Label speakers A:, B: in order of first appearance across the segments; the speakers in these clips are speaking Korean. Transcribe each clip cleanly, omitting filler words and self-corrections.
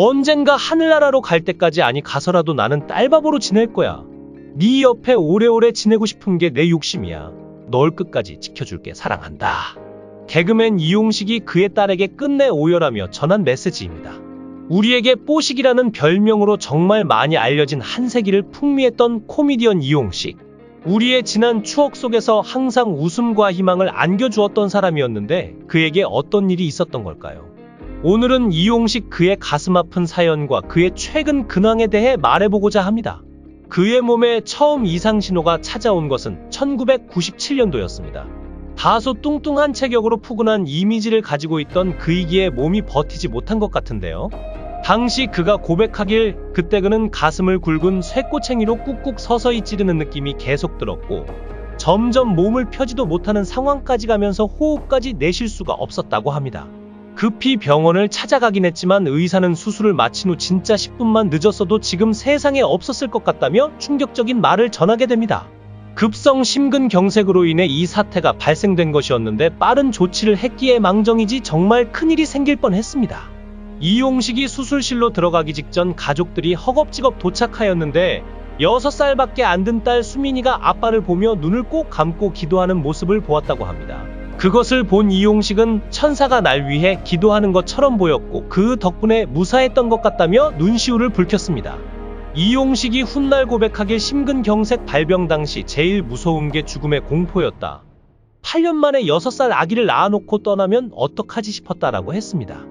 A: 언젠가 하늘나라로 갈 때까지 아니 가서라도 나는 딸바보로 지낼 거야. 네 옆에 오래오래 지내고 싶은 게 내 욕심이야. 널 끝까지 지켜줄게. 사랑한다. 개그맨 이용식이 그의 딸에게 끝내 오열하며 전한 메시지입니다. 우리에게 뽀식이라는 별명으로 정말 많이 알려진 한세기를 풍미했던 코미디언 이용식. 우리의 지난 추억 속에서 항상 웃음과 희망을 안겨주었던 사람이었는데 그에게 어떤 일이 있었던 걸까요? 오늘은 이용식 그의 가슴 아픈 사연과 그의 최근 근황에 대해 말해보고자 합니다. 그의 몸에 처음 이상 신호가 찾아온 것은 1997년도였습니다. 다소 뚱뚱한 체격으로 푸근한 이미지를 가지고 있던 그이기에 몸이 버티지 못한 것 같은데요. 당시 그가 고백하길 그때 그는 가슴을 굵은 쇠꼬챙이로 꾹꾹 서서히 찌르는 느낌이 계속 들었고 점점 몸을 펴지도 못하는 상황까지 가면서 호흡까지 내쉴 수가 없었다고 합니다. 급히 병원을 찾아가긴 했지만 의사는 수술을 마친 후 진짜 10분만 늦었어도 지금 세상에 없었을 것 같다며 충격적인 말을 전하게 됩니다. 급성 심근경색으로 인해 이 사태가 발생된 것이었는데 빠른 조치를 했기에 망정이지 정말 큰일이 생길 뻔했습니다. 이용식이 수술실로 들어가기 직전 가족들이 허겁지겁 도착하였는데 6살밖에 안 된 딸 수민이가 아빠를 보며 눈을 꼭 감고 기도하는 모습을 보았다고 합니다. 그것을 본 이용식은 천사가 날 위해 기도하는 것처럼 보였고 그 덕분에 무사했던 것 같다며 눈시울을 붉혔습니다. 이용식이 훗날 고백하길 심근경색 발병 당시 제일 무서운 게 죽음의 공포였다. 8년 만에 6살 아기를 낳아놓고 떠나면 어떡하지 싶었다라고 했습니다.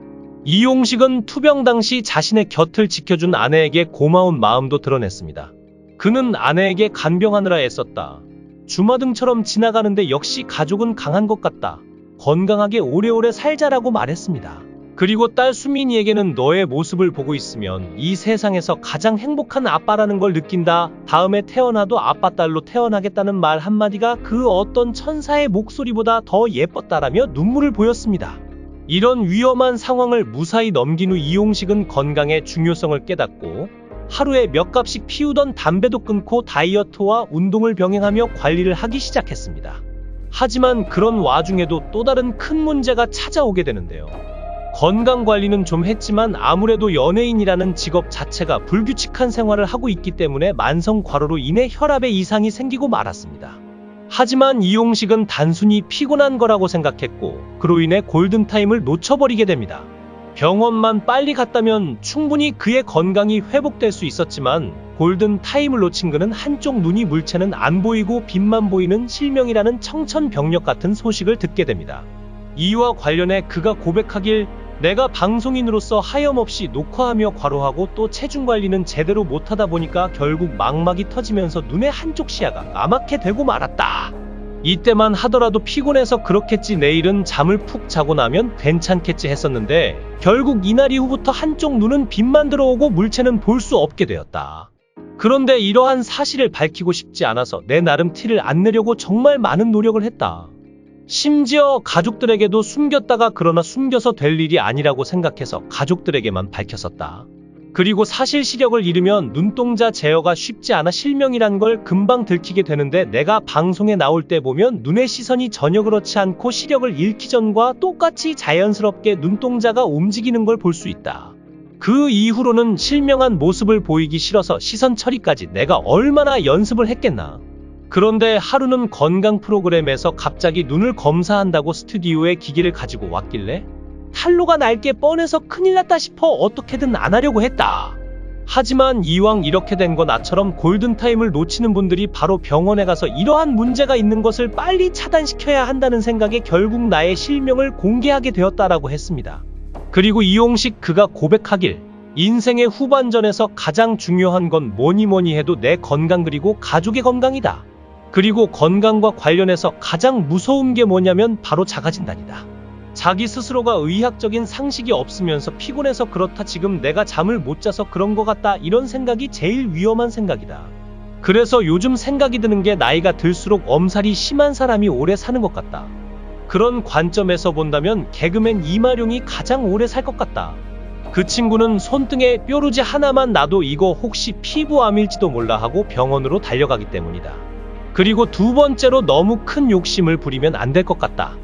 A: 이용식은 투병 당시 자신의 곁을 지켜준 아내에게 고마운 마음도 드러냈습니다. 그는 아내에게 간병하느라 애썼다. 주마등처럼 지나가는데 역시 가족은 강한 것 같다. 건강하게 오래오래 살자라고 말했습니다. 그리고 딸 수민이에게는 너의 모습을 보고 있으면 이 세상에서 가장 행복한 아빠라는 걸 느낀다. 다음에 태어나도 아빠 딸로 태어나겠다는 말 한마디가 그 어떤 천사의 목소리보다 더 예뻤다라며 눈물을 보였습니다. 이런 위험한 상황을 무사히 넘긴 후 이용식은 건강의 중요성을 깨닫고 하루에 몇 갑씩 피우던 담배도 끊고 다이어트와 운동을 병행하며 관리를 하기 시작했습니다. 하지만 그런 와중에도 또 다른 큰 문제가 찾아오게 되는데요. 건강관리는 좀 했지만 아무래도 연예인이라는 직업 자체가 불규칙한 생활을 하고 있기 때문에 만성과로로 인해 혈압에 이상이 생기고 말았습니다. 하지만 이용식은 단순히 피곤한 거라고 생각했고 그로 인해 골든타임을 놓쳐버리게 됩니다. 병원만 빨리 갔다면 충분히 그의 건강이 회복될 수 있었지만 골든타임을 놓친 그는 한쪽 눈이 물체는 안 보이고 빛만 보이는 실명이라는 청천벽력 같은 소식을 듣게 됩니다. 이와 관련해 그가 고백하길 내가 방송인으로서 하염없이 녹화하며 과로하고 또 체중관리는 제대로 못하다 보니까 결국 망막이 터지면서 눈의 한쪽 시야가 까맣게 되고 말았다. 이때만 하더라도 피곤해서 그렇겠지 내일은 잠을 푹 자고 나면 괜찮겠지 했었는데 결국 이날 이후부터 한쪽 눈은 빛만 들어오고 물체는 볼 수 없게 되었다. 그런데 이러한 사실을 밝히고 싶지 않아서 내 나름 티를 안 내려고 정말 많은 노력을 했다. 심지어 가족들에게도 숨겼다가 그러나 숨겨서 될 일이 아니라고 생각해서 가족들에게만 밝혔었다. 그리고 사실 시력을 잃으면 눈동자 제어가 쉽지 않아 실명이란 걸 금방 들키게 되는데 내가 방송에 나올 때 보면 눈의 시선이 전혀 그렇지 않고 시력을 잃기 전과 똑같이 자연스럽게 눈동자가 움직이는 걸 볼 수 있다. 그 이후로는 실명한 모습을 보이기 싫어서 시선 처리까지 내가 얼마나 연습을 했겠나. 그런데 하루는 건강 프로그램에서 갑자기 눈을 검사한다고 스튜디오에 기기를 가지고 왔길래 탈로가 날 게 뻔해서 큰일 났다 싶어 어떻게든 안 하려고 했다. 하지만 이왕 이렇게 된 거 나처럼 골든타임을 놓치는 분들이 바로 병원에 가서 이러한 문제가 있는 것을 빨리 차단시켜야 한다는 생각에 결국 나의 실명을 공개하게 되었다라고 했습니다. 그리고 이용식 그가 고백하길 인생의 후반전에서 가장 중요한 건 뭐니 해도 내 건강 그리고 가족의 건강이다. 그리고 건강과 관련해서 가장 무서운 게 뭐냐면 바로 자가진단이다. 자기 스스로가 의학적인 상식이 없으면서 피곤해서 그렇다 지금 내가 잠을 못 자서 그런 것 같다 이런 생각이 제일 위험한 생각이다. 그래서 요즘 생각이 드는 게 나이가 들수록 엄살이 심한 사람이 오래 사는 것 같다. 그런 관점에서 본다면 개그맨 이마룡이 가장 오래 살 것 같다. 그 친구는 손등에 뾰루지 하나만 나도 이거 혹시 피부암일지도 몰라 하고 병원으로 달려가기 때문이다. 그리고 두 번째로 너무 큰 욕심을 부리면 안 될 것 같다.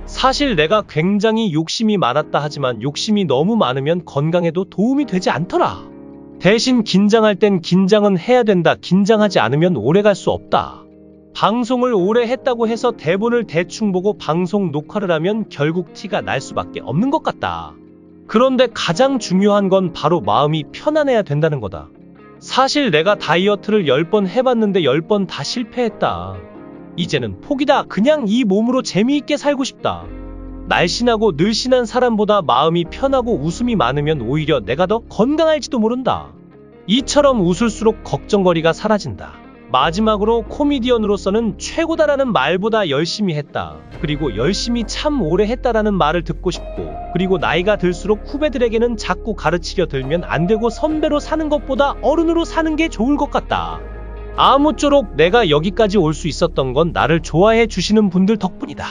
A: 사실 내가 굉장히 욕심이 많았다 하지만 욕심이 너무 많으면 건강에도 도움이 되지 않더라. 대신 긴장할 땐 긴장은 해야 된다. 긴장하지 않으면 오래 갈 수 없다. 방송을 오래 했다고 해서 대본을 대충 보고 방송 녹화를 하면 결국 티가 날 수밖에 없는 것 같다. 그런데 가장 중요한 건 바로 마음이 편안해야 된다는 거다. 사실 내가 다이어트를 10번 해봤는데 10번 다 실패했다. 이제는 포기다. 그냥 이 몸으로 재미있게 살고 싶다. 날씬하고 늘씬한 사람보다 마음이 편하고 웃음이 많으면 오히려 내가 더 건강할지도 모른다. 이처럼 웃을수록 걱정거리가 사라진다. 마지막으로 코미디언으로서는 최고다라는 말보다 열심히 했다. 그리고 열심히 참 오래 했다라는 말을 듣고 싶고, 그리고 나이가 들수록 후배들에게는 자꾸 가르치려 들면 안 되고 선배로 사는 것보다 어른으로 사는 게 좋을 것 같다. 아무쪼록 내가 여기까지 올 수 있었던 건 나를 좋아해 주시는 분들 덕분이다.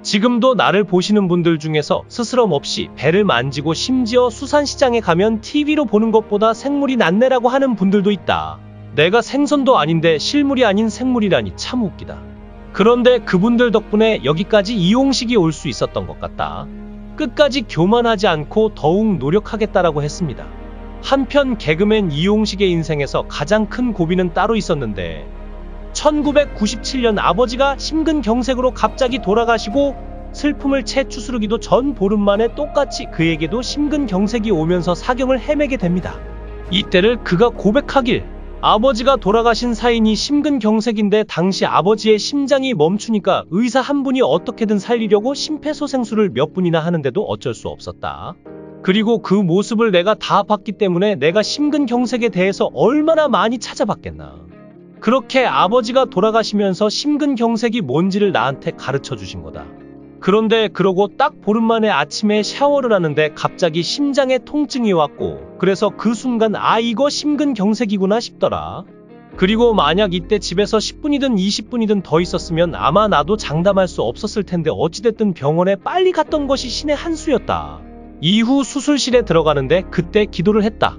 A: 지금도 나를 보시는 분들 중에서 스스럼 없이 배를 만지고 심지어 수산시장에 가면 TV로 보는 것보다 생물이 낫네라고 하는 분들도 있다. 내가 생선도 아닌데 실물이 아닌 생물이라니 참 웃기다. 그런데 그분들 덕분에 여기까지 이용식이 올 수 있었던 것 같다. 끝까지 교만하지 않고 더욱 노력하겠다라고 했습니다. 한편 개그맨 이용식의 인생에서 가장 큰 고비는 따로 있었는데 1997년 아버지가 심근경색으로 갑자기 돌아가시고 슬픔을 채 추스르기도 전 보름 만에 똑같이 그에게도 심근경색이 오면서 사경을 헤매게 됩니다. 이때를 그가 고백하길, 아버지가 돌아가신 사인이 심근경색인데 당시 아버지의 심장이 멈추니까 의사 한 분이 어떻게든 살리려고 심폐소생술을 몇 분이나 하는데도 어쩔 수 없었다. 그리고 그 모습을 내가 다 봤기 때문에 내가 심근경색에 대해서 얼마나 많이 찾아봤겠나. 그렇게 아버지가 돌아가시면서 심근경색이 뭔지를 나한테 가르쳐 주신 거다. 그런데 그러고 딱 보름 만에 아침에 샤워를 하는데 갑자기 심장에 통증이 왔고, 그래서 그 순간 아 이거 심근경색이구나 싶더라. 그리고 만약 이때 집에서 10분이든 20분이든 더 있었으면 아마 나도 장담할 수 없었을 텐데 어찌됐든 병원에 빨리 갔던 것이 신의 한 수였다. 이후 수술실에 들어가는데 그때 기도를 했다.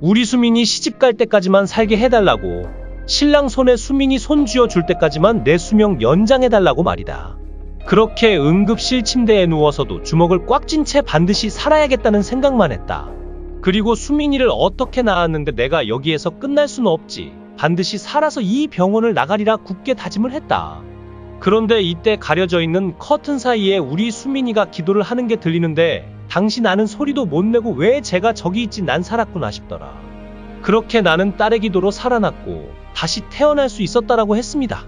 A: 우리 수민이 시집 갈 때까지만 살게 해달라고. 신랑 손에 수민이 손 쥐어줄 때까지만 내 수명 연장해달라고 말이다. 그렇게 응급실 침대에 누워서도 주먹을 꽉 쥔 채 반드시 살아야겠다는 생각만 했다. 그리고 수민이를 어떻게 낳았는데 내가 여기에서 끝날 수는 없지. 반드시 살아서 이 병원을 나가리라 굳게 다짐을 했다. 그런데 이때 가려져 있는 커튼 사이에 우리 수민이가 기도를 하는 게 들리는데 당신 아는 소리도 못 내고 왜 제가 저기 있지 난 살았구나 싶더라. 그렇게 나는 딸의 기도로 살아났고 다시 태어날 수 있었다라고 했습니다.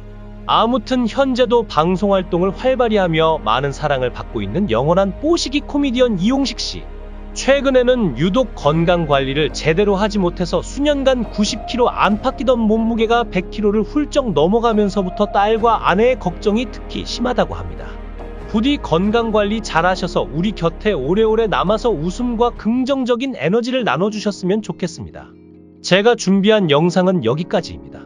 A: 아무튼 현재도 방송활동을 활발히 하며 많은 사랑을 받고 있는 영원한 뽀시기 코미디언 이용식 씨. 최근에는 유독 건강관리를 제대로 하지 못해서 수년간 90kg 안팎 끼던 몸무게가 100kg를 훌쩍 넘어가면서부터 딸과 아내의 걱정이 특히 심하다고 합니다. 부디 건강관리 잘하셔서 우리 곁에 오래오래 남아서 웃음과 긍정적인 에너지를 나눠주셨으면 좋겠습니다. 제가 준비한 영상은 여기까지입니다.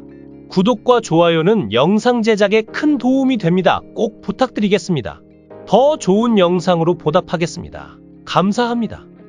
A: 구독과 좋아요는 영상 제작에 큰 도움이 됩니다. 꼭 부탁드리겠습니다. 더 좋은 영상으로 보답하겠습니다. 감사합니다.